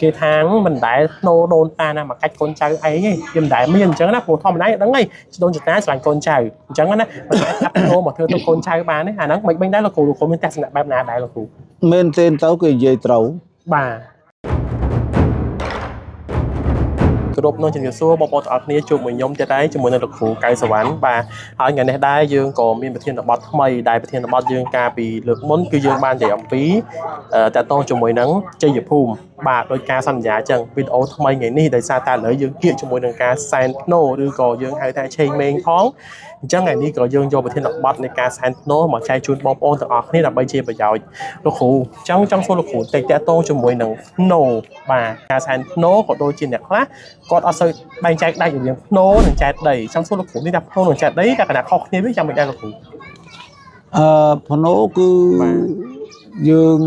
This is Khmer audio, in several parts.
cái tháng mình đã nô đôn ta nè mà cách con trai ấy mình đã miền chẳng là phổ thông đấy đắng ngay đôn chụp ná là con trai chẳng là mình đã áp nô một thứ tôi con trai bán đấy nó mình bên đấy là cụ mình ta sẽ bạn nào đại là cụ men tên tao cái dây trâu bà rộp nông trên xưa bọc bọt ở này chụp mình nhóm tới đấy chụp mình là được phụ cây sầu bán và ở ngày này đai dương còn miền bắc thiên là bọt mây đài bắc thiên là bọt dương ca bị lực muốn cứ dương ban để ông phíแต่ต้องchụp mình nắng chơi dịp hùm bà đôi ca xanh giả chân video mây ngày ní để xa ta lỡ dương kia chụp mình ca san nô đưa cò dương hai tay chơi men thoáng chắc ngày ní cò dương vô bắc thiên là bọtในca san nô mà chơi chun bom ôn từ ởนี่là bây giờ bây giờลูกขู่trong sốลูกขู่แต่ต้องchụp mình nắng nô bà ca san nô của đôi trên này khác còn ở sợi bay chạy đâyอยู่อย่างโน้หนึ่งแจดđầy trong số lực phủนี่ดับโน้หนึ่งแจดđấyแต่ขนาดเขาเนี่ยไม่จำเป็นได้lực phủ พโนคือយើង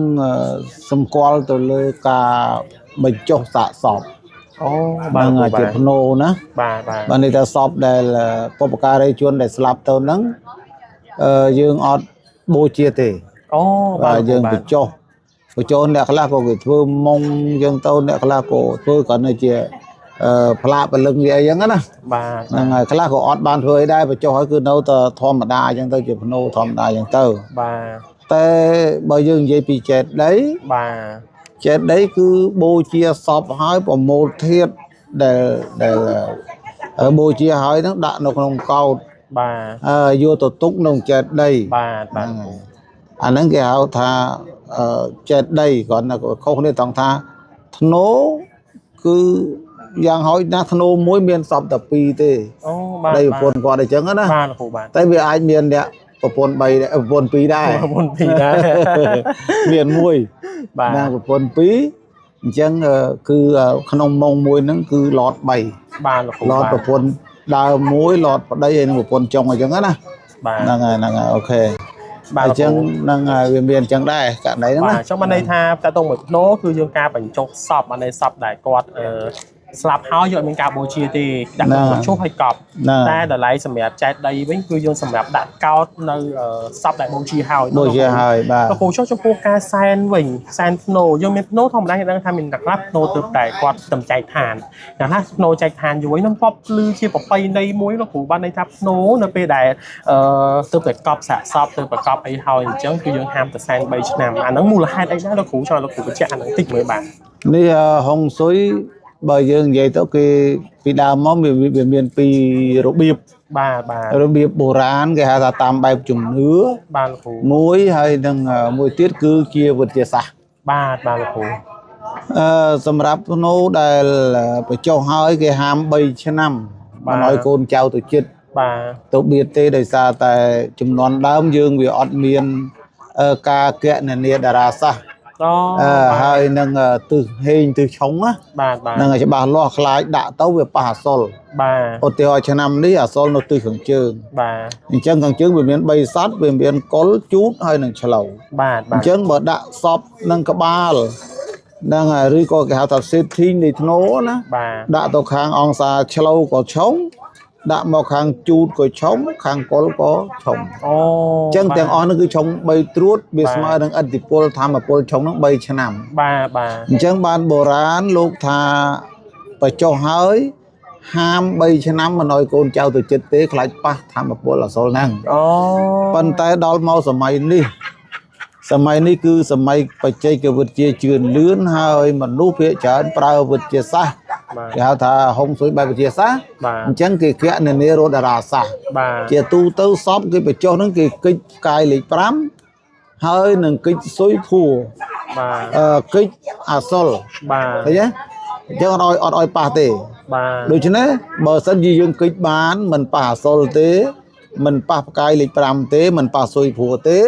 សម្គាល់ទៅលើការបញ្ចុះសាកសពហ្នឹងជាភ្នោណាបាទនេះថាសពដែលបុព្វការីជនដែលស្លាប់ទៅហ្នឹងយើងអត់បូជាទេបាទយើងបញ្ចុះអ្នកខ្លះក៏គេធ្វើមុងយើងទៅអ្នកខ្លះក៏ធ្វើគ្រាន់តែជាផ្លាកពលឹងវាអីចឹងណាបាទហ្នឹងហើយខ្លះក៏អត់បានធ្វើអីដែរបញ្ចុះហើយគឺនៅតែធម្មតាអញ្ចឹងទៅជាភ្នោធម្មតាអញ្ចឹងទៅបាទតែបើយើងនិយាយពីចេតដីបាទចេតដីគឺបូជាសពហើយប្រមូលធាតុដែលបូជាហើយហ្នឹងដាក់នៅក្នុងកោដ្ឋបាទយកទៅទុកក្នុងចេតដីបាទអាហ្នឹងគេហៅថាចេតដីគ្រាន់តែខុសគ្នាត្រង់ថាធ្នោគឺយ៉ាងហោចណាស់ធ្នោមួយមានសពតែ2ទេដីប្រពន្ធគាត់អញ្ចឹងណាបាទលោកគ្រូបាទតែវាអាចមានអ្នកប្រពន្ធ3ដែរប្រពន្ធ2ដែរមានមួយបាទណាប្រពន្ធ2អញ្ចឹងគឺក្នុងមុងមួយហ្នឹងគឺឡត3បាទលោកគ្រូឡតប្រពន្ធដើមមួយឡតប្តីហើយនឹងប្រពន្ធចុងអញ្ចឹងណាបាទហ្នឹងហើយអូខេបាទអញ្ចឹងហ្នឹងហើយវាមានអញ្ចឹងដែរករណីហ្នឹងណាបាទចង់បានន័យថាតើតោងមួយធ្នោគឺយើងការបញ្ចុះសពអានេះសពដែលគាត់ស្លាប់ហើយយកមានការបូជាទេដាក់ឈុះឲ្យកប់តែតម្លៃសម្រាប់ចែកដីវិញគឺយើងសម្រាប់ដាក់កោតនៅសពដែលបូជាហើយបាទគ្រូចុះចំពោះការសែនវិញសែនធ្នោយើងមានធ្នោធម្មតាយើងដឹងថាមានអ្នកខ្លះធ្នោទើបតែគាត់តំចែកឋានយ៉ាងណាធ្នោចែកឋានយួយនឹងពប់លឺជាប្រពៃណីមួយលោកគ្រូបានន័យថាធ្នោនៅពេលដែលទើបតែកប់សាកសពទើបប្រកបអីហើយអញ្ចឹងគឺយើងហាមតែសែន3ឆ្នាំអាហ្នឹងមូលហេតុអីដែរលោកគ្រូចង់លោកគ្រូបញ្ជាក់អាហ្នឹងតិចមើលបាទនេះហុងស៊ុយបើយើងនិយាយទៅគេពីដើមមកវាមានពីររបៀបបាទរបៀបបុរាណគេហៅថាតាមបែបជំនឿបាទលោកគ្រូមួយហើយនឹងមួយទៀតគឺជាវិទ្យាសាស្ត្របាទលោកគ្រូសម្រាប់ធ្នូដែលបញ្ចុះហើយគេហាម3ឆ្នាំមិនឲ្យកូនចៅទៅចិត្តបាទទៅបៀតទេដោយសារតែចំនួនដើមយើងវាអត់មានការគណនាតារាសាស្ត្រហើយនឹងទិសហេងទិសឆុងណាបាទនឹងច្បាស់លាស់ខ្លាចដាក់ទៅវាប៉ះអសលបាទឧទាហរណ៍ឆ្នាំនេះអសលនៅទិសខាងជើងបាទអញ្ចឹងខាងជើងវាមាន3សត្វវាមានកុលជូតហើយនឹងឆ្លូវបាទអញ្ចឹងបើដាក់សពនឹងក្បាលនឹងឬក៏គេហៅថាសេធីងនៃធ្នោណាដាក់ទៅខាងអង្សាឆ្លូវក៏ឆុងដាក់មកខាងជូតក៏ឆុងខាងកុលក៏ឆុងអូអញ្ចឹងទាំងអស់នោះគឺឆុង3ត្រួតវាស្មើនឹងឥទ្ធិពលធម្មពលឆុងនោះ3ឆ្នាំបាទអញ្ចឹងបានបុរាណលោកថាបញ្ចុះហើយហាម3ឆ្នាំមិនឲ្យកូនចៅទៅចិត្តទេខ្លាចប៉ះធម្មពលអសលហ្នឹងអូប៉ុន្តែដល់មកសម័យនេះគឺសម័យបច្ចេកវិទ្យាជឿនលឿនហើយមនុស្សភាគច្រើនប្រើវិទ្យាសាស្ត្រគេហៅថាហុងស៊ុយបែបវិទ្យាសាស្ត្រអញ្ចឹងគេគណនារតារាសាស្ត្រជាទូទៅសពគេបញ្ចុះហ្នឹងគេកិច្ចផ្កាយលេខ5ហើយនឹងកិច្ចស៊ុយភួរកិច្ចអសលឃើញទេអញ្ចឹងអត់ឲ្យប៉ះទេដូច្នេះបើសិនជាយើងកិច្ចបានមិនប៉ះអសលទេមិនប៉ះផ្កាយលេខ5ទេមិនប៉ះស៊ុយភួរទេស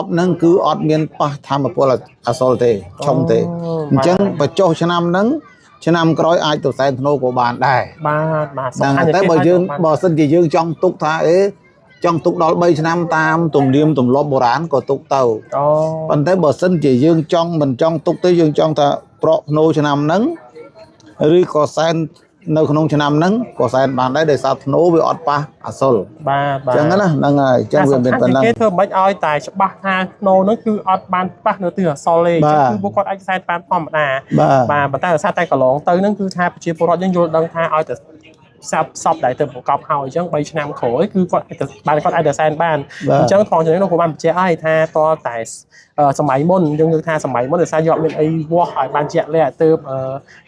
ពហ្នឹងគឺអត់មានប៉ះធម្មពលអសលទេឆុងទេអញ្ចឹងបញ្ចុះឆ្នាំហ្នឹងឆ្នាំក្រោយអាចទៅសែនធ្នោក៏បានដែរបាទតែបើសិនជាយើងចង់ទុកថាចង់ទុកដល់3ឆ្នាំតាមទំនៀមទម្លាប់បុរាណក៏ទុកទៅប៉ុន្តែបើសិនជាយើងចង់មិនចង់ទុកទេយើងចង់ថាប្រក់ធ្នោឆ្នាំហ្នឹងឬក៏សែន នៅក្នុងឆ្នាំហ្នឹងក៏សែនបានដែរដោយសារធ្នូវាអត់ប៉ះអាសុល បាទ ចឹងណាហ្នឹងហើយចឹងវាមានប៉ុណ្ណឹង គេធ្វើមិនឲ្យតែច្បាស់ថាធ្នូហ្នឹងគឺអត់បានប៉ះនៅទិសអសលទេចឹងគឺពួកគាត់អាចសែនបានធម្មតាបាទប៉ុន្តែដោយសារតែកន្លងទៅហ្នឹងគឺថាប្រជាពលរដ្ឋយើងយល់ដឹងថាឲ្យតែសពដែលទៅប្រកបហើយអញ្ចឹង3ឆ្នាំក្រោយគឺគាត់គាត់អាចទៅសែនបានអញ្ចឹងផងចំណេះនោះក៏បានបញ្ជាក់ឲ្យថាតតែសម័យមុនយើងនិយាយថាសម័យមុនដោយសារយកមានអីវាស់ឲ្យបានជាក់លាក់ទៅ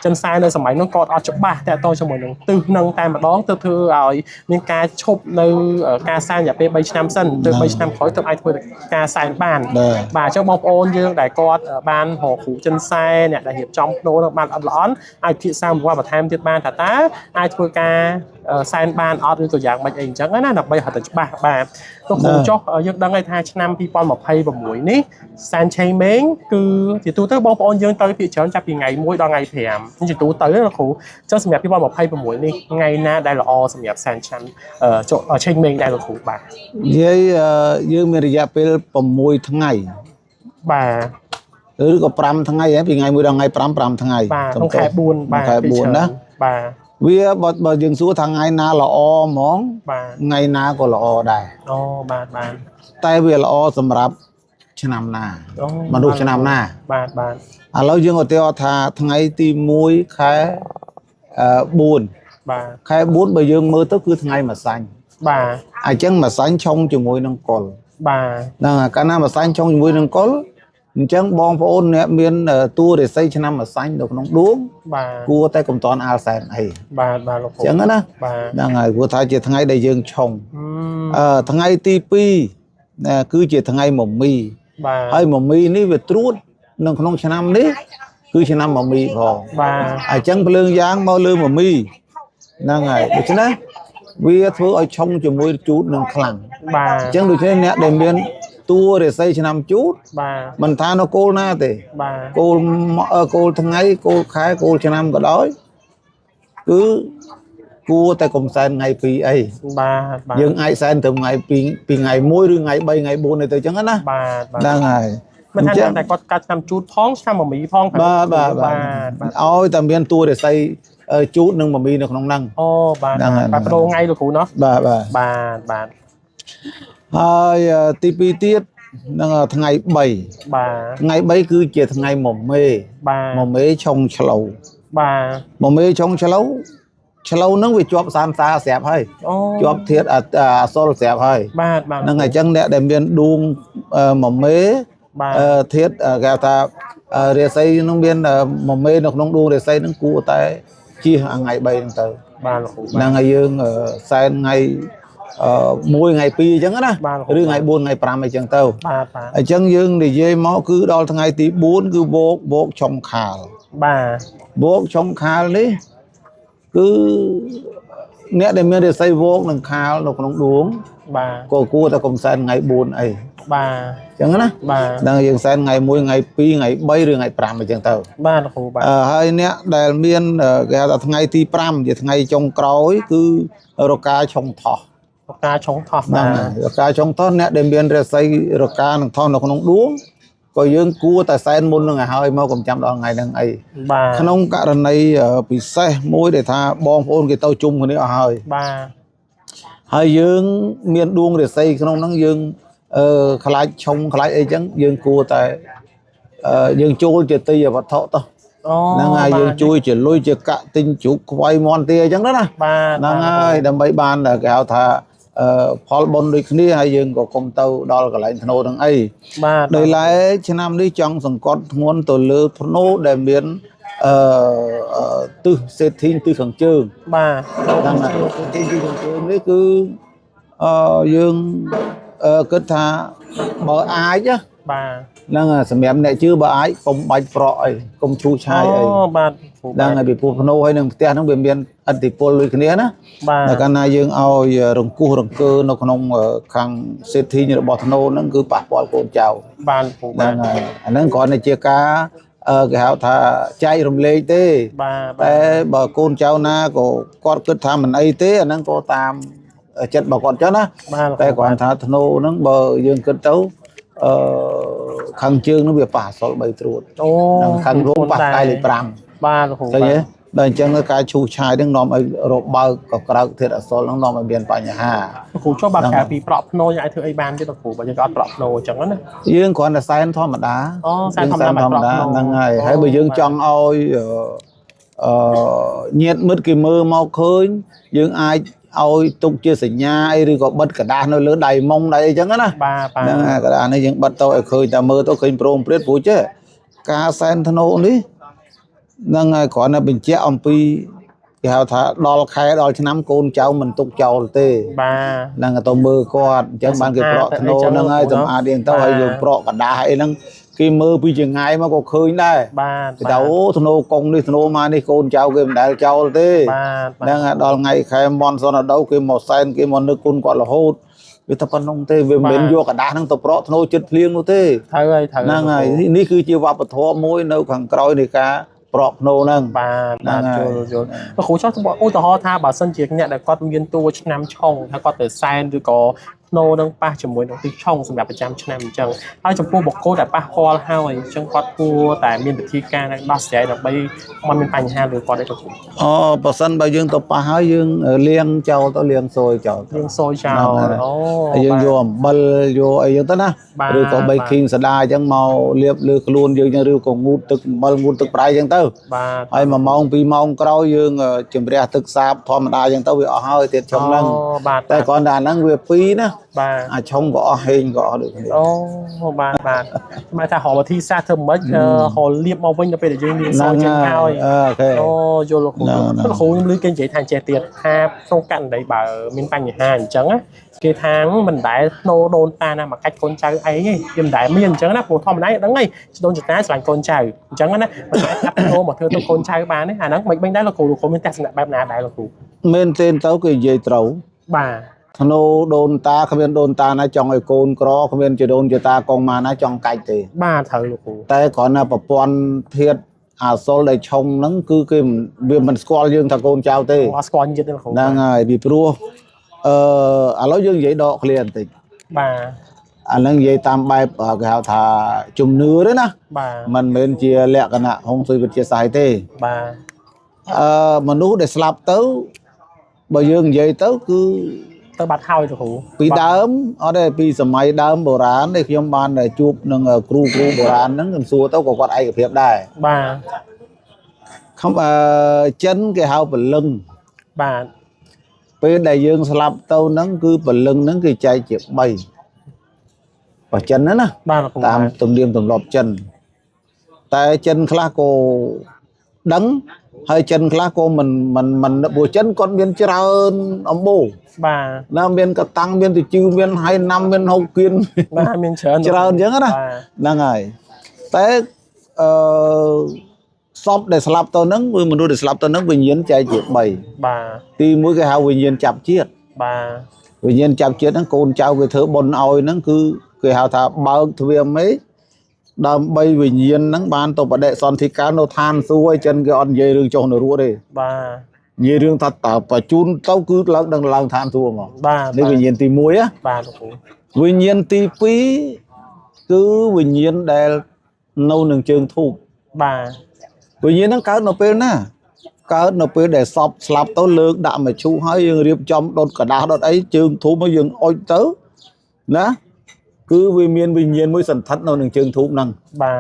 ចិនសែននៅសម័យនោះក៏អត់ច្បាស់តាក់ទងជាមួយនឹងទិសនឹងតែម្ដងទៅធ្វើឲ្យមានការឈប់នៅការសែនរយៈពេល3ឆ្នាំសិនទៅ3ឆ្នាំក្រោយទៅអាចធ្វើការសែនបានបាទអញ្ចឹងបងប្អូនយើងដែលគាត់បានរកគ្រូចិនសែនអ្នកដែលរៀបចំភ្នូនឹងបានអត់ល្អអាចពិភាក្សាមួយបន្ថែមទៀតបានថាតើអាចធ្វើការសែនបានអត់ឬក៏យ៉ាងម៉េចអីអញ្ចឹងណាដើម្បីឲ្យតែច្បាស់បាទទៅគ្រូចុះយើងដឹងហើយថាឆ្នាំ2026នេះសែនឆេងម៉េងគឺជាទូទៅបងប្អូនយើងទៅភាគច្រើនចាប់ពីថ្ងៃ1ដល់ថ្ងៃ5ជាទូទៅណាគ្រូចុះសម្រាប់2026នេះថ្ងៃណាដែលល្អសម្រាប់សែនឆាន់ឆេងម៉េងដែរលោកគ្រូបាទនិយាយយើងមានរយៈពេល6ថ្ងៃបាទឬក៏5ថ្ងៃហ៎ពីថ្ងៃ1ដល់ថ្ងៃ5ថ្ងៃបាទក្នុងខែ4បាទខែ4ណាបាទវាបើយើងសួរថាថ្ងៃណាល្អហ្មងថ្ងៃណាក៏ល្អដែរអូបាទតែវាល្អសម្រាប់ឆ្នាំណាមនុស្សឆ្នាំណាបាទឥឡូវយើងឧទាហរណ៍ថាថ្ងៃទី1ខែ4បាទខែ4បើយើងមើលទៅគឺថ្ងៃម្សាញ់បាទអញ្ចឹងម្សាញ់ឆុងជាមួយនឹងកុលបាទហ្នឹងកាលណាម្សាញ់ឆុងជាមួយនឹងកុលអញ្ចឹងបងប្អូនអ្នកមានតួរិស័យឆ្នាំម្សាញ់នៅក្នុងដួងបាទគួរតែកុំតន់អាលសែនអីបាទលោកគ្រូអញ្ចឹងណាហ្នឹងហើយព្រោះថាជាថ្ងៃដែលយើងឆុងថ្ងៃទី2គឺជាថ្ងៃមមីបាទហើយមមីនេះវាត្រួតនៅក្នុងឆ្នាំនេះគឺឆ្នាំមមីផងបាទអញ្ចឹងភ្លើងយ៉ាងមកលើមមីហ្នឹងហើយដូច្នេះវាធ្វើឲ្យឆុងជាមួយជូតនឹងខ្លាំងបាទអញ្ចឹងដូច្នេះអ្នកដែលមានតួរិស័យឆ្នាំជូតបាទមិនថានៅគោលណាទេបាទគោលថ្ងៃគោលខែគោលឆ្នាំក៏ដោយគឺគួរតែកុំសែនថ្ងៃ2អីបាទយើងអាចសែនត្រឹមថ្ងៃ2ថ្ងៃ1ឬថ្ងៃ3ថ្ងៃ4នេះទៅអញ្ចឹងណាបាទហ្នឹងហើយមិនថាតែគាត់កាត់ឆ្នាំជូតផងឆ្នាំមមីផងបាទឲ្យតែមានតួរិស័យជូតនិងមមីនៅក្នុងហ្នឹងអូបាទបដូរថ្ងៃលោកគ្រូเนาะបាទហើយទី2ទៀតនឹងថ្ងៃ3បាទថ្ងៃ3គឺជាថ្ងៃមមេបាទមមេឆុងឆ្លូវបាទមមេឆុងឆ្លូវហ្នឹងវាជាប់សានសាស្រាប់ហើយជាប់ធាតុអសលស្រាប់ហើយបាទហ្នឹងហើយអញ្ចឹងអ្នកដែលមានដួងមមេធាតុគេថារាសីនឹងមានមមេនៅក្នុងដួងរាសីហ្នឹងគួរតែជិះថ្ងៃ3ហ្នឹងទៅបាទលោកគ្រូហ្នឹងហើយយើងសែនថ្ងៃ1ថ្ងៃ2អញ្ចឹងណាឬថ្ងៃ4ថ្ងៃ5អីចឹងទៅបាទអញ្ចឹងយើងនិយាយមកគឺដល់ថ្ងៃទី4គឺវោកឆុងខាលបាទវោកឆុងខាលនេះគឺអ្នកដែលមានរាសីវោកនិងខាលនៅក្នុងដួងបាទក៏គួរតែកុំសែនថ្ងៃ4អីបាទអញ្ចឹងណាដល់យើងសែនថ្ងៃ1ថ្ងៃ2ថ្ងៃ3ឬថ្ងៃ5អីចឹងទៅបាទលោកគ្រូបាទហើយអ្នកដែលមានគេហៅថាថ្ងៃទី5ជាថ្ងៃចុងក្រោយគឺរកាឆុងថោះរកាឆុងថោះបាទរកាឆុងថោះអ្នកដែលមានរាសីរកានឹងថោះនៅក្នុងដួងក៏យើងគួរតែសែនមុននឹងឲ្យហើយមកកុំចាំដល់ថ្ងៃហ្នឹងអីក្នុងករណីពិសេសមួយដែលថាបងប្អូនគេទៅជុំគ្នាអស់ហើយហើយយើងមានដួងរាសីក្នុងហ្នឹងយើងខ្លាចឆុងខ្លាចអីចឹងយើងគួរតែយើងចូលជាទីវត្ថុទៅហ្នឹងហើយយើងជួយជាលុយជាកាក់ទិញជ្រូកខ្វៃមាន់ទាអញ្ចឹងណាហ្នឹងហើយដើម្បីបានគេហៅថាផលបុណ្យដូចគ្នាហើយយើងក៏គុំទៅដល់កន្លែងធ្នូទាំងអីដោយឡែកឆ្នាំនេះចង់សង្កត់ធ្ងន់ទៅលើធ្នូដែលមានទិសសេដ្ឋីទិសខាងជើងបាទហ្នឹងហើយទិសខាងជើងនេះគឺយើងគិតថាបើអាចបាទហ្នឹងសម្រាប់អ្នកជឿបើអាចកុំបាច់ប្រក់អីកុំឈូសឆាយអីបាទហ្នឹងហើយពីព្រោះភ្នូហើយនឹងផ្ទះហ្នឹងវាមានឥទ្ធិពលដូចគ្នាណាតែកាលណាយើងឲ្យរង្គោះរង្គើនៅក្នុងខាងសេដ្ឋីរបស់ធ្នូហ្នឹងគឺប៉ះពាល់កូនចៅបាទហ្នឹងហើយអាហ្នឹងគ្រាន់តែជាការគេហៅថាចែករំលែកទេតែបើកូនចៅណាក៏គាត់គិតថាមិនអីទេអាហ្នឹងក៏តាមចិត្តរបស់គាត់ចឹងណាតែគ្រាន់ថាធ្នូហ្នឹងបើយើងគិតទៅខាងជើងនោះវាប៉ះអសល3ត្រួតអូខាងរួមប៉ះកាយលេខ5បាទលោកគ្រូឃើញទេ ដល់អញ្ចឹងការឈូសឆាយនឹងនាំឲ្យរបើកក៏ក្រៅធាតុអាសូលនឹងនាំឲ្យមានបញ្ហា គ្រូចូលបាត់ការពីប្រក់ភ្នោអាចធ្វើអីបានទៀតគ្រូបើយើងអត់ប្រក់ភ្នោអញ្ចឹងណា យើងគ្រាន់តែសែនធម្មតា អូសែនធម្មតាហ្នឹងហើយបើយើងចង់ឲ្យញាតមិត្តគេមើលមកឃើញយើងអាចឲ្យទុកជាសញ្ញាអីឬក៏បិទกระดาษនៅលើដៃមុងដៃអីចឹងណា បាទ ហ្នឹងហើយកระดาษនេះយើងបិទទៅឲ្យឃើញតែមើលទៅឃើញប្រងព្រាតព្រោះចេះការសែនធ្នូនេះហ្នឹងហើយគ្រាន់តែបញ្ជាក់អំពីគេហៅថាដល់ខែដល់ឆ្នាំកូនចៅមិនទុកចោលទេបាទហ្នឹងទៅមើលគាត់អញ្ចឹងបានគេប្រក់ធ្នូហ្នឹងហើយសម្អាតរៀងទៅហើយយើងប្រក់กระดาษអីហ្នឹងគេមើលពីចង្ងាយមកក៏ឃើញដែរបាទគេថាអូធ្នូកុងនេះធ្នូមកនេះកូនចៅគេមិនដែលចោលទេហ្នឹងហើយដល់ថ្ងៃខែមន់សនដៅគេមកសែនគេមកនឹកគុណគាត់រហូតវាតែប៉ុណ្្នឹងទេវាមិនមែនយកกระดาษហ្នឹងទៅប្រក់ធ្នូចិត្តភ្លៀងនោះទេត្រូវហើយហ្នឹងហើយនេះគឺជាវប្បធម៌មួយនៅខាងក្រោយនៃការប្រក់ភ្នូហ្នឹងបាទយល់គ្រូចោះឧទាហរណ៍ថាបើសិនជាអ្នកដែលគាត់មានតួឆ្នាំឆុងថាគាត់ទៅសែនឬក៏ភ្នូនឹងប៉ះជាមួយនឹងទីឆុងសម្រាប់ប្រចាំឆ្នាំអញ្ចឹងហើយចំពោះបុគ្គលដែលប៉ះពាល់ហើយអញ្ចឹងគាត់គួរតែមានវិធីការដោះស្រាយដើម្បីមិនមានបញ្ហាឬគាត់ទេគ្រូអូបើសិនបើយើងទៅប៉ះហើយយើងលាងចោលទៅលាងសូយចោលលាងសូយចោលអូយើងយកអំបិលយកអីចឹងទៅណាឬក៏ baking soda អញ្ចឹងមកលាបលើខ្លួនយើងចឹងឬក៏ងូតទឹកអំបិលងូតទឹកប្រៃអញ្ចឹងទៅបាទហើយ1ម៉ោង2ម៉ោងក្រោយយើងជំរះទឹកសាបធម្មតាអញ្ចឹងទៅវាអស់ហើយទៀតឆុងហ្នឹងតែគ្រាន់តែអាហ្នឹងវាពីរណាបាទអាចឆុងក៏អស់ហេងក៏អស់ដូចគ្នាអូបាទមកថារកវិធីសាស្ត្រធ្វើមិនហៅលាបមកវិញដល់ពេលដែលយើងលាងសូវចឹងហើយអូយល់លោកគ្រូខ្ញុំឮគេនិយាយថាចេះទៀតថាក្នុងករណីបើមានបញ្ហាអញ្ចឹងគេថាមិនដែលធ្នូដូនតាណាមកកាច់កូនចៅអីទេវាមិនដែលមានអញ្ចឹងណាព្រោះធម្មតាដឹងហើយដូនតាស្រឡាញ់កូនចៅអញ្ចឹងណាមិនដែលកាត់ធ្នូមកធ្វើទៅកូនចៅបានទេអាហ្នឹងមិនដែរលោកគ្រូមានទស្សនៈបែបណាដែរលោកគ្រូមែនទេទៅគេនិយាយត្រូវបាទធ្នូដូនតាគ្មានដូនតាណាចង់ឲ្យកូនក្រគ្មានជាដូនជាតាកងម៉ាណាចង់កាច់ទេបាទត្រូវលោកគ្រូតែគ្រាន់តែប្រព័ន្ធធាតុអាសូលដែលឆុងហ្នឹងគឺគេវាមិនស្គាល់យើងថាកូនចៅទេអត់ស្គាល់ចិត្តទេលោកគ្រូហ្នឹងហើយពីព្រោះឥឡូវយើងនិយាយដកឃ្លាបន្តិចបាទអាហ្នឹងនិយាយតាមបែបគេហៅថាជំនឿទេណាបាទមិនមែនជាលក្ខណៈហុងស៊ុយវិទ្យាសាស្ត្រទេបាទមនុស្សដែលស្លាប់ទៅបើយើងនិយាយទៅគឺទៅបាត់ហើយលោកគ្រូពីដើមអត់ទេពីសម័យដើមបុរាណនេះខ្ញុំបានជួបនឹងគ្រូបុរាណហ្នឹងខ្ញុំសួរទៅក៏គាត់ឯកភាពដែរបាទខ្ញុំចិនគេហៅពលឹងបាទពេលដែលយើងស្លាប់ទៅហ្នឹងគឺពលឹងហ្នឹងគេចែកជា3បើចិនណាតាមទំនៀមទម្លាប់ចិនតែចិនខ្លះក៏ដឹងហើយចិនខ្លះក៏មិនព្រោះចិនគាត់មានច្រើនអំបូរបាទណាមានកតាំងមានតិជឺមានហើយណាំមានហូបគៀនបាទមានច្រើនអញ្ចឹងណាហ្នឹងហើយតែសពដែលស្លាប់ទៅហ្នឹងគឺមនុស្សដែលស្លាប់ទៅហ្នឹងវិញ្ញាណចែកជា3បាទទី1គេហៅវិញ្ញាណចាប់ជាតិបាទវិញ្ញាណចាប់ជាតិហ្នឹងកូនចៅគេធ្វើបុណ្យឲ្យហ្នឹងគឺគេហៅថាបើកទ្វារមេឃដើម្បីវិញ្ញាណហ្នឹងបានទៅបដិសន្ធិការនៅឋានសួគ៌ឲ្យចិនគេអត់និយាយរឿងចុះនរកទេបាទនិយាយរឿងថាតើបញ្ជូនទៅគឺឡើងឋានសួគ៌ហ្មងបាទនេះវិញ្ញាណទី1ណាបាទលោកគ្រូវិញ្ញាណទី2គឺវិញ្ញាណដែលនៅនឹងជើងធូបបាទវិញ្ញាណហ្នឹងកើតនៅពេលណាកើតនៅពេលដែលសពស្លាប់ទៅលើកដាក់មឈូសហើយយើងរៀបចំដុតกระดาษដុតអីជើងធូបមកយើងអុជទៅណាគឺវាមានវិញ្ញាណមួយសន្ធិដ្ឋនៅនឹងជើងធូបហ្នឹងបា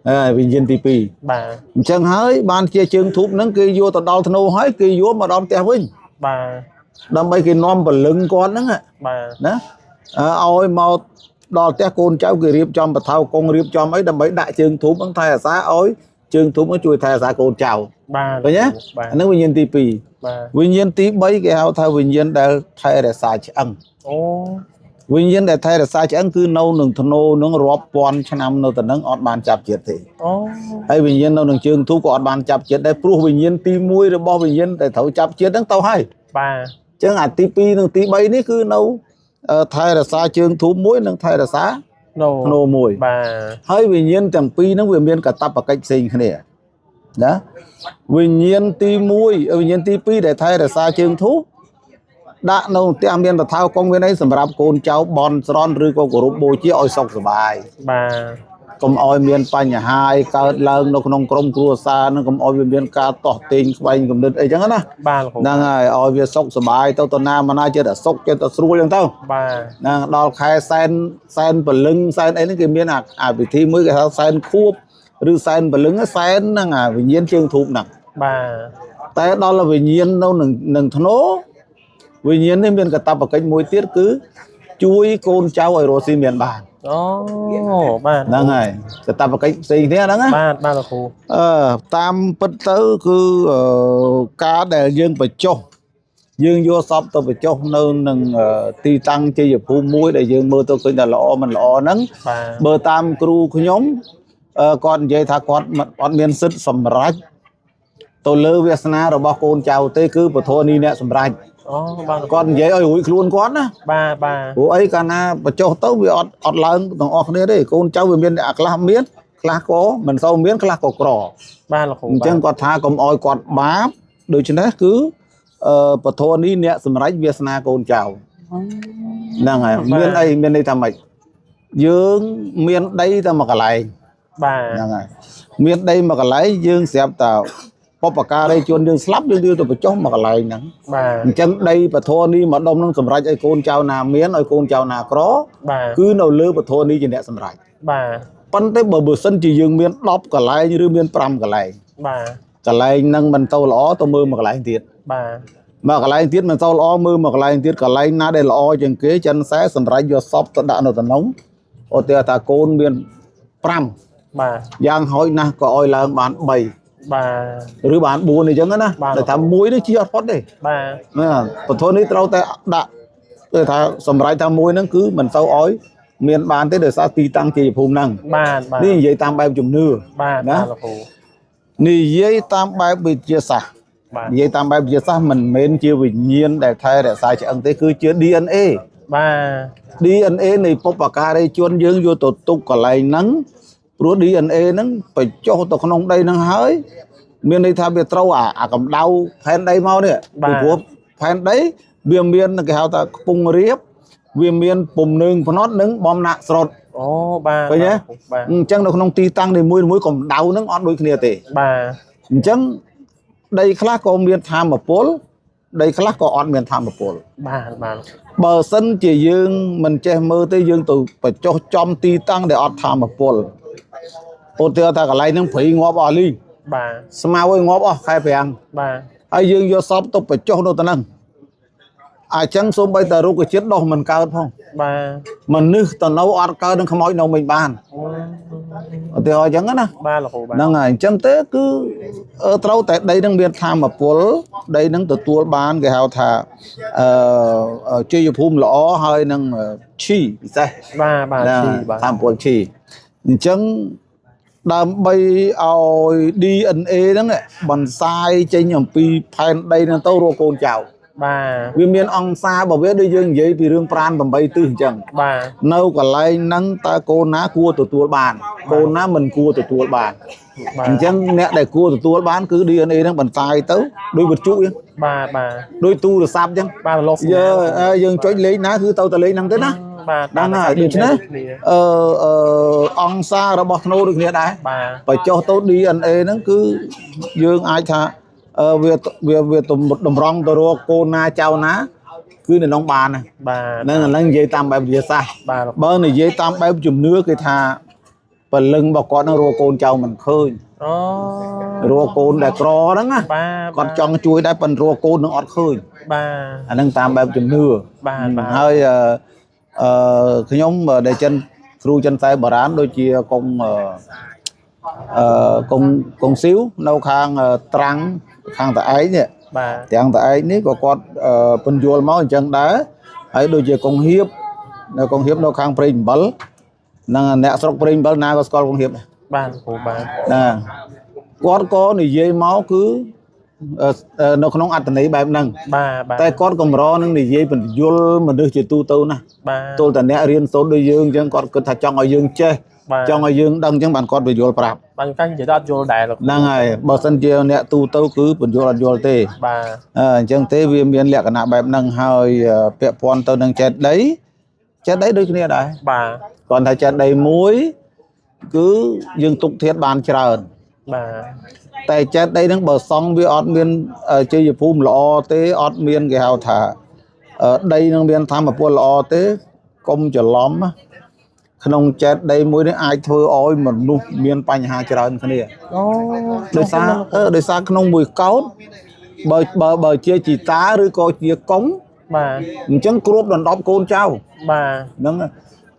ទហើយវិញ្ញាណទី2បាទអញ្ចឹងហើយបានជាជើងធូបហ្នឹងគេយកទៅដល់ធ្នូហើយគេយកមកដល់ផ្ទះវិញបាទដើម្បីគេនាំពលឹងគាត់ហ្នឹងបាទណាឲ្យមកដល់ផ្ទះកូនចៅគេរៀបចំបថៅកងរៀបចំអីដើម្បីដាក់ជើងធូបហ្នឹងថែអាសាឲ្យជើងធូបហ្នឹងជួយថែអាសាកូនចៅបាទឃើញទេអាហ្នឹងវិញ្ញាណទី2បាទវិញ្ញាណទី3គេហៅថាវិញ្ញាណដែលថែរក្សាឆ្អឹងអូវិញ្ញាណដែលថែរក្សាឆ្អឹងគឺនៅនឹងធ្នូនឹងរាប់ពាន់ឆ្នាំនៅទៅនឹងអត់បានចាប់ជាតិទេអូហើយវិញ្ញាណនៅនឹងជើងធូបក៏អត់បានចាប់ជាតិដែរព្រោះវិញ្ញាណទី1របស់វិញ្ញាណដែលត្រូវចាប់ជាតិហ្នឹងទៅហើយបាទអញ្ចឹងអាទី2និងទី3នេះគឺនៅថែរក្សាជើងធូបមួយនិងថែរក្សាធ្នូមួយបាទហើយវិញ្ញាណទាំងពីរហ្នឹងវាមានកាតព្វកិច្ចផ្សេងគ្នាណាវិញ្ញាណទី1វិញ្ញាណទី2ដែលថែរក្សាជើងធូបដាក់នៅផ្ទះមានបថៅកងមានអីសម្រាប់កូនចៅបន់ស្រន់ឬក៏គោរពបូជាឲ្យសុខសប្បាយបា កុំឲ្យមានបញ្ហាអីកើតឡើងនៅក្នុងក្រុមគ្រួសារនឹងកុំឲ្យវាមានការតោះតេងស្វែងគំនិតអីចឹងណាបាទហ្នឹងហើយឲ្យវាសុខសប្បាយទៅណាមកណាចេះតែសុខចេះតែស្រួលចឹងទៅបាទហ្នឹងដល់ខែសែនពលឹងសែនអីហ្នឹងគេមានអាពិធីមួយគេហៅសែនខួបឬសែនពលឹងសែនហ្នឹងវិញ្ញាណជើងធូបហ្នឹងបាទតែដល់វិញ្ញាណនៅនឹងធ្នោវិញ្ញាណនេះមានកាតព្វកិច្ចមួយទៀតគឺជួយកូនចៅឲ្យរស់ស៊ីមានបានអូបាទហ្នឹងហើយកតបកិច្ចផ្សេងគ្នាហ្នឹងណាបាទលោកគ្រូតាមពិតទៅគឺការដែលយើងបញ្ចុះយើងយកសពទៅបញ្ចុះនៅនឹងទីតាំងជ័យភូមិមួយដែលយើងមើលទៅឃើញថាល្អមិនល្អហ្នឹងបើតាមគ្រូខ្ញុំគាត់និយាយថាគាត់អត់មានសិទ្ធិសម្រេចទៅលើវាសនារបស់កូនចៅទេគឺពធនេះអ្នកសម្រេចអូបាទគាត់និយាយឲ្យរួចខ្លួនគាត់ណាបាទព្រោះអីកាលណាបញ្ចុះទៅវាអត់ឡើងទាំងអស់គ្នាទេកូនចៅវាមានអាខ្លះមានខ្លះក៏មិនសូវមានខ្លះក៏ក្របាទលោកគ្រូអញ្ចឹងគាត់ថាកុំឲ្យគាត់បាបដូច្នេះគឺពធនេះអ្នកសម្រេចវាសនាកូនចៅហ្នឹងហើយមានអីមានន័យថាម៉េចយើងមានដីតែមួយកន្លែងបាទហ្នឹងហើយមានដីមួយកន្លែងយើងស្រាប់តែបបការីជនយើងស្លាប់យើងទៅបញ្ចុះមួយកន្លែងហ្នឹងបាទអញ្ចឹងដីពធនេះម្ដុំនឹងសម្រេចឲ្យកូនចៅណាមានឲ្យកូនចៅណាក្របាទគឺនៅលើពធនេះជាអ្នកសម្រេចបាទប៉ុន្តែបើសិនជាយើងមាន10កន្លែងឬមាន5កន្លែងបាទកន្លែងហ្នឹងមិនទៅល្អទៅមើលមួយកន្លែងទៀតបាទមកកន្លែងទៀតមិនទៅល្អមើលមួយកន្លែងទៀតកន្លែងណាដែលល្អជាងគេចិនសែសម្រេចយកសពទៅដាក់នៅតំណុងឧទាហរណ៍ថាកូនមាន5បាទយ៉ាងហោចណាស់ក៏ឲ្យឡើងបាន3បាទឬបាន4អញ្ចឹងណាតែថាមួយនេះជាអត់ផុតទេបាទណាពធនេះត្រូវតែដាក់គឺថាសម្រាប់ថាមួយហ្នឹងគឺមិនសូវឲ្យមានបានទេដោយសារទីតាំងជាភូមិហ្នឹងបាទនេះនិយាយតាមបែបជំនឿបាទណាលោកគ្រូនិយាយតាមបែបវិទ្យាសាស្ត្រនិយាយតាមបែបវិទ្យាសាស្ត្រមិនមែនជាវិញ្ញាណដែលថែរក្សាឆ្អឹងទេគឺជា DNA បាទ DNA នៃបុព្វការីជនយើងយកទៅទុកកន្លែងហ្នឹងព្រោះ DNA ហ្នឹងបញ្ចុះទៅក្នុងដីហ្នឹងហើយមានន័យថាវាត្រូវអាកម្ដៅផែនដីមកនេះពីព្រោះផែនដីវាមានគេហៅថាខ្ពង់រាបវាមានពំនឹងភ្នត់និងបំណាក់ស្រុតអូបាទឃើញទេអញ្ចឹងនៅក្នុងទីតាំងនីមួយៗកម្ដៅហ្នឹងអត់ដូចគ្នាទេបាទអញ្ចឹងដីខ្លះក៏មានធម្មពលដីខ្លះក៏អត់មានធម្មពលបាទបើសិនជាយើងមិនចេះមើលទេយើងទៅបញ្ចុះចំទីតាំងដែលអត់ធម្មពលឧទាហរណ៍ថាកន្លែងហ្នឹងព្រៃងាប់អស់លីបាទស្មៅឲ្យងាប់អស់ខែប្រាំងបាទហើយយើងយកសពទៅបញ្ចុះនៅទៅហ្នឹងអញ្ចឹងសូម្បីតែរុក្ខជាតិដុះមិនកើតផងបាទមនុស្សទៅនៅអត់កើតនឹងខ្មោចនៅមិនបានឧទាហរណ៍អញ្ចឹងណាបាទលោកគ្រូបាទហ្នឹងហើយអញ្ចឹងទេគឺត្រូវតែដីនឹងមានធម្មពលដីនឹងទទួលបានគេហៅថាជ័យភូមិល្អហើយនឹងឈីពិសេសបាទឈីបាទធម្មពលឈីអញ្ចឹងដើម្បីឲ្យ DNA ហ្នឹងបន្សាយចេញអំពីផែនដីហ្នឹងទៅរកកូនចៅបាទវាមានអង្គសារបើវាដូចយើងនិយាយពីរឿងប្រាន8ទិសអញ្ចឹងបាទនៅកន្លែងហ្នឹងតើកូនណាគួរទទួលបានកូនណាមិនគួរទទួលបានអញ្ចឹងអ្នកដែលគួរទទួលបានគឺ DNA ហ្នឹងបន្សាយទៅដោយវិទ្យុអញ្ចឹងបាទដោយទូរស័ព្ទអញ្ចឹងបាទឡូសយើងចុចលេខណាគឺទៅលេខហ្នឹងទេណាបាទហ្នឹងហើយដូច្នេះអង្គសាររបស់ធ្នូដូចគ្នាដែរបាទបើចុះទៅ DNA ហ្នឹងគឺយើងអាចថាវាតម្រង់ទៅរកកូនណាចៅណាគឺនៅក្នុងបានបាទហ្នឹងនិយាយតាមបែបវិទ្យាសាស្ត្របើនិយាយតាមបែបជំនឿគេថាពលឹងរបស់គាត់នឹងរកកូនចៅមិនឃើញរកកូនដែលក្រហ្នឹងណាគាត់ចង់ជួយដែរប៉ុន្តែរកកូននឹងអត់ឃើញបាទអាហ្នឹងតាមបែបជំនឿបាទហើយខ្ញុំដែលគ្រូចិនតែបុរាណដូចជាកុងស៊ីវនៅខាងត្រាំងខាងតឯកនេះទាំងតឯកនេះក៏គាត់ពន្យល់មកអញ្ចឹងដែរហើយដូចជាកុងហៀបនៅខាងព្រៃអំបិលនិងអ្នកស្រុកព្រៃអំបិលណាក៏ស្គាល់កុងហៀបដែរបាទគ្រូបាទគាត់ក៏និយាយមកគឺនៅក្នុងអត្តន័យបែបហ្នឹងតែគាត់កម្រនឹងនិយាយបញ្យលមនុស្សជាទូទៅណាទល់តែអ្នករៀនសូត្រដូចយើងអញ្ចឹងគាត់គិតថាចង់ឲ្យយើងចេះចង់ឲ្យយើងដឹងអញ្ចឹងបានគាត់បញ្យលប្រាប់បានកាញ់និយាយអត់យល់ដែរហ្នឹងហើយបើសិនជាអ្នកទូទៅគឺបញ្យលអត់យល់ទេបាទអញ្ចឹងទេវាមានលក្ខណៈបែបហ្នឹងហើយពាក់ព័ន្ធទៅនឹងចេតដីដូចគ្នាដែរបាទគាត់ថាចេតដីមួយ cứ dương tục thiết bàn trơn bà tại chết đây nó bờ sông với ọt miên chơi dịp phum lọ tế ọt miên cái hào thả ở đây nó miên tham mà bùa lọ tế công trở lóm á không chết đây mới đến ai thôi ôi mà nu miên bánh hà trơn cái này đời xa không mùi cáu bờ chia chỉ tá rồi coi chia cống bà chẳng cướp đòn đóng côn trao bà nó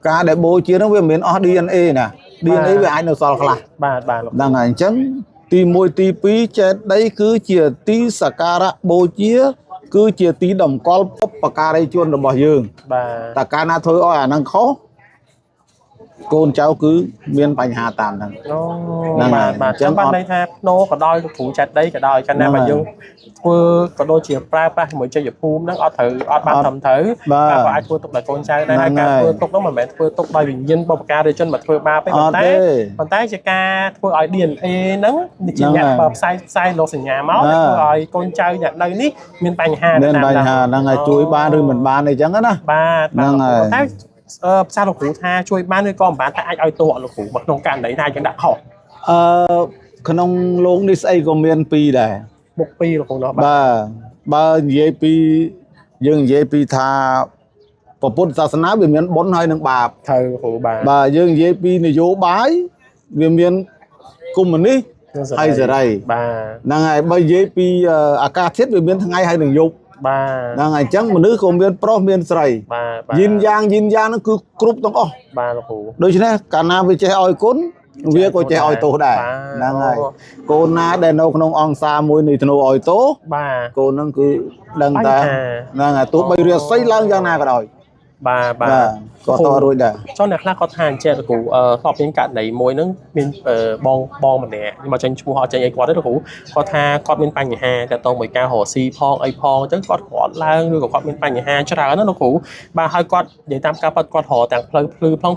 cả để bố chia nó với miền DNA nè DNA với ai nó sao là bà đang ngày chẳng ti môi ti pí chết đấy cứ chia tí sakara bố chia cứ chia tí đồng con pop và cà đây chuôn đồng bò dương bà ta ca na thôi oi năng khó côn cháu cứ miền bánh hà tàn thằng bà chẳng ban đây ha nó có đôi thủ chặt đấy cả đôi cho nên mà dương vừa có đôi chia pra mới chơi dịp phum nó ở thử ở ban thầm thử và có ai vừa tục lại con trai đây hai ca vừa tục đó mà mẹ vừa tục đòi bình dân bọc ca để chân mà vừa ba cái bàn tay cho ca vừa ở điền e nắng chỉ nhặt bập sai lột sình nhà máu rồi con trai nhặt đây ní miền bánh hà đang ngày chuối ba rồi mình ba này chẳng á ba sao lục cụ tha chui ban nơi con bán tại ai ai tụi lục cụ bậc nông cạn đấy này chẳng đã học khả năng luôn đi xây của miền pi đây một pi lục cụ đó ba dễ pi dương dễ pi tha và bốn sa sná về miền bốn hai nâng bà thầy cụ bà dương dễ pi này vô bái về miền cùng mình đi hay giờ đây là ngày bây dễ pi ca thiết về miền thằng ai hay đừng dục là ngày trắng mà nữ còn miền pro miền sài yin yang nó cứ cướp tông ô đôi khi này cả nam với trẻ oi cún việc của trẻ oi tổ đại là ngày cô na đèn đâu không on xa môi này thằng oi tố cô nó cứ đăng ta là ngày tố bay ra xây lang ra na cả đời bà có to rồi đã cho nên là có than che là cụ họp bên cạnh này môi nó bên bon mình nè nhưng mà trên chú họ trên ấy quá đấy là cụ có tha có bên bánh hà cho tôi mới cao hồ si phong ấy phong chứ có lang rồi có bên bánh hà cho ra nó cụ bà hai con để tam cao con họ tặng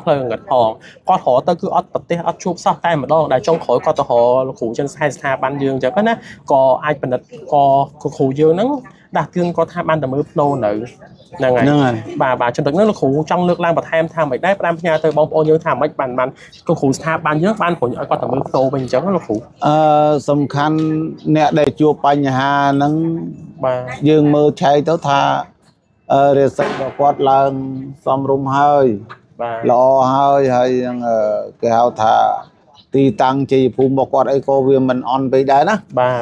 phơi ngật hòn con họ tới cứ ót tập tê ót chụp sao tay mà đo đại trong khối con họ cụ trên hai xa ban dương cho cái nè có ai bên đất có cụ dương nó đạt tương có tham ban tầm ướp nô nữ này bà chân thực nó là khu trong nước lang và tham mấy đấy làm nhà từ bông ô như tham mấy bàn cái khu tham ban nhớ ban của những con tầm ướp nô bình chấn nó là khu sầm khăn nè để chùa bánh hà nắng dương mơ cháy tới tha để sạch và quạt lần xong rung hơi lò hơi hay cái hào thả ti tăng chỉ phù một quạt ấy cô vì mình on về đấy đó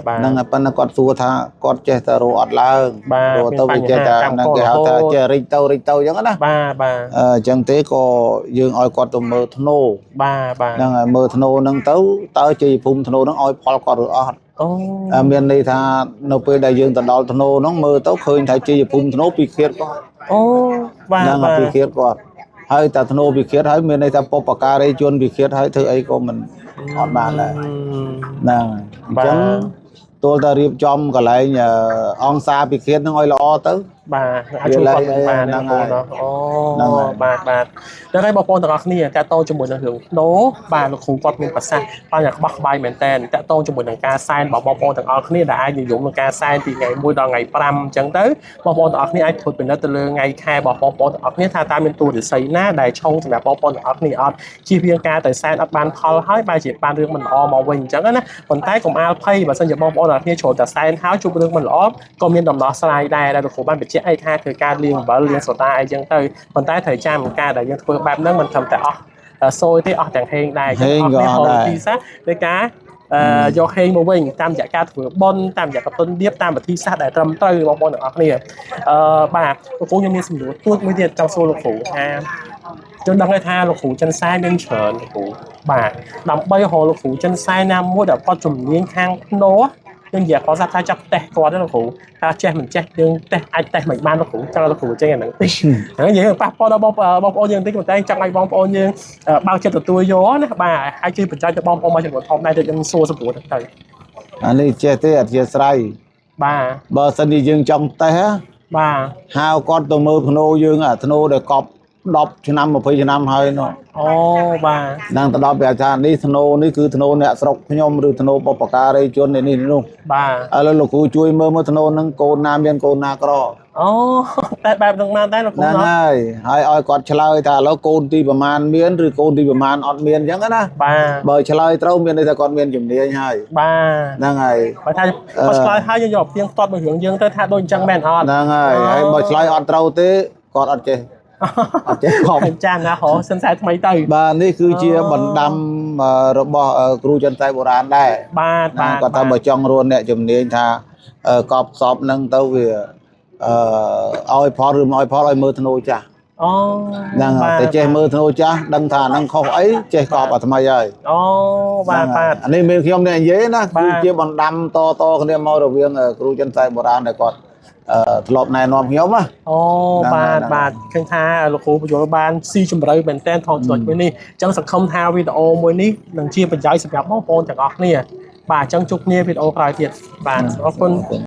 năng là pan quạt xua tha quạt che tờ rồi lại rồi tao bị che tờ năng cái hào thả che rít tàu giống đó chẳng thế có dương oi quạt tụm mơ thô năng là mơ thô năng tao chỉ phù thô năng oi phal quạt rồi miền này tha nó về đại dương tận đó thô nó mơ tao khơi thấy chỉ phù thô bị khiết quá năng là bị khiết quá hay ta thô bị khiết hay miền này ta pop cà đây chuôn bị khiết hay thứ ấy có mình còn bạn này nè chẳng tôi ta riêng trong cái lại nhờ ông xa bị khiết nó ngồi lo tới bà chú con bà này bàแล้วให้บอกปอนตะกักนี่แต่โตจมูกหนังถึงโน้บาลคงกอดมีปัสสาวะตอนอยากบักใบเหมือนแตนแต่โตจมูกหนังกาไซน์บอกปอนตะกักนี่ได้อยู่หนังกาไซน์ปีไงมวยดองไงปรำจังเต้บอกปอนตะกักนี่ไอ้ถุดเป็นนัตเตลือไงแค่บอกปอนตะกักนี่ทาตาเป็นตัวหรือใส่หน้าได้ช่องสำหรับปอนตะกักนี่ออดชีเพียงกาแต่ไซน์อัดบานพอให้ใบจีบานเรื่องมันออมาวิ่งจังนะคนใต้ของอาไพ่แบบสัญญาบอกปอนตะกักนี่โฉดแต่ไซน์เท้าจุบเรื่องมันออฟก็มีดำน้ำสไลด์ได้แล้วของบ้านเป็นเจ้าไอ้ท่าคือการเลี้ยงบ่เลี้ยงสตาไอ้ยังเตยคนใต้thời trang một ca đại dânធ្វើបែបហ្នឹងមិនធំតែអស់សយទេអស់ទាំងហេងដែរអស់នេះហូរទីសាដោយការយកហេងមកវិញតាមរយៈការធ្វើបុណ្យតាមរយៈកតុនដៀបតាមវិធីសាស្ត្រដែលត្រឹមត្រូវបងប្អូនទាំងអស់គ្នាបាទលោកគ្រូខ្ញុំមានសំណួរទួតមួយទៀតចង់សួរលោកគ្រូថាចង់ដឹងថាលោកគ្រូចិនសែនមានច្រើនលោកគ្រូបាទដើម្បីរកលោកគ្រូចិនសែនណាមួយដែលគាត់ជំនាញខាងភ្នោយើងនិយាយគាត់ថាចាប់តេះគាត់ហ្នឹងលោកគ្រូថាចេះមិនចេះយើងតេះអាចតេះមិនបានលោកគ្រូចង់លោកគ្រូចេះអាហ្នឹងតិចហ្នឹងយើងប៉ះពាល់ដល់បងប្អូនយើងតិចប៉ុន្តែចង់ឲ្យបងប្អូនយើងបើកចិត្តទទួលយកណាបាទហើយជួយបញ្ជាក់ទៅបងប្អូនមកចំនួនធំដែរទៅយើងសួរសំណួរទៅអានេះចេះទេអធិស្ស្រ័យបាទបើសិនជាយើងចង់តេះបាទហៅគាត់ទៅមើលភ្នោយើងអាធ្នោដែលកប់10ឆ្នាំ20ឆ្នាំហើយនោះអូបាទនឹងទៅដល់វាថានេះធ្នោនេះគឺធ្នោអ្នកស្រុកខ្ញុំឬធ្នោបបការីជននេះនោះបាទឥឡូវលោកគ្រូជួយមើលធ្នោហ្នឹងកូនណាមានកូនណាក្រ អូតែបែបហ្នឹងមកដែរលោកគ្រូ ហ្នឹង ណោះ ហើយឲ្យគាត់ឆ្លើយថាឥឡូវកូនទីប្រមាណមានឬកូនទីប្រមាណអត់មានអញ្ចឹងណា បាទ បើឆ្លើយត្រូវមានន័យថាគាត់មានជំនាញហើយ បាទ ហ្នឹងហើយ បើថាបើឆ្លើយហើយយើងយកទៀងផ្ទាត់មួយរឿងយើងទៅថាដូចអញ្ចឹងមែនអត់ ហ្នឹងហើយបើឆ្លើយអត់ត្រូវទេគាត់អត់ចេះអត់ចេះខំ ចាំណាហោសិនតែថ្មីទៅ បាទនេះគឺជាបណ្ដាំរបស់គ្រូចិនតែបុរាណដែរ បាទបាទ គាត់ថាបើចង់រួនអ្នកជំនាញថាកប់សពហ្នឹងទៅវាឲ្យផលឬមិនឲ្យផលឲ្យមើលធ្នូចាស់ អូ ហ្នឹងហើយតែចេះមើលធ្នូចាស់ដឹងថាហ្នឹងខុសអីចេះកប់អត់ថ្មីហើយ អូបាទបាទ អានេះមានខ្ញុំអ្នកនិយាយណាគឺជាបណ្ដាំតគ្នាមករវាងគ្រូចិនតែបុរាណដែលគាត់ធ្លាប់ណែនាំខ្ញុំណា អូបាទបាទឃើញថាលោកគ្រូបញ្យល់បានស៊ីជម្រៅមែនតើថតចំណុចមួយនេះអញ្ចឹងសង្ឃឹមថាវីដេអូមួយនេះនឹងជាប្រយោជន៍សម្រាប់បងប្អូនទាំងអស់គ្នាបាទអញ្ចឹងជួបគ្នាវីដេអូក្រោយទៀតបាទអរគុណ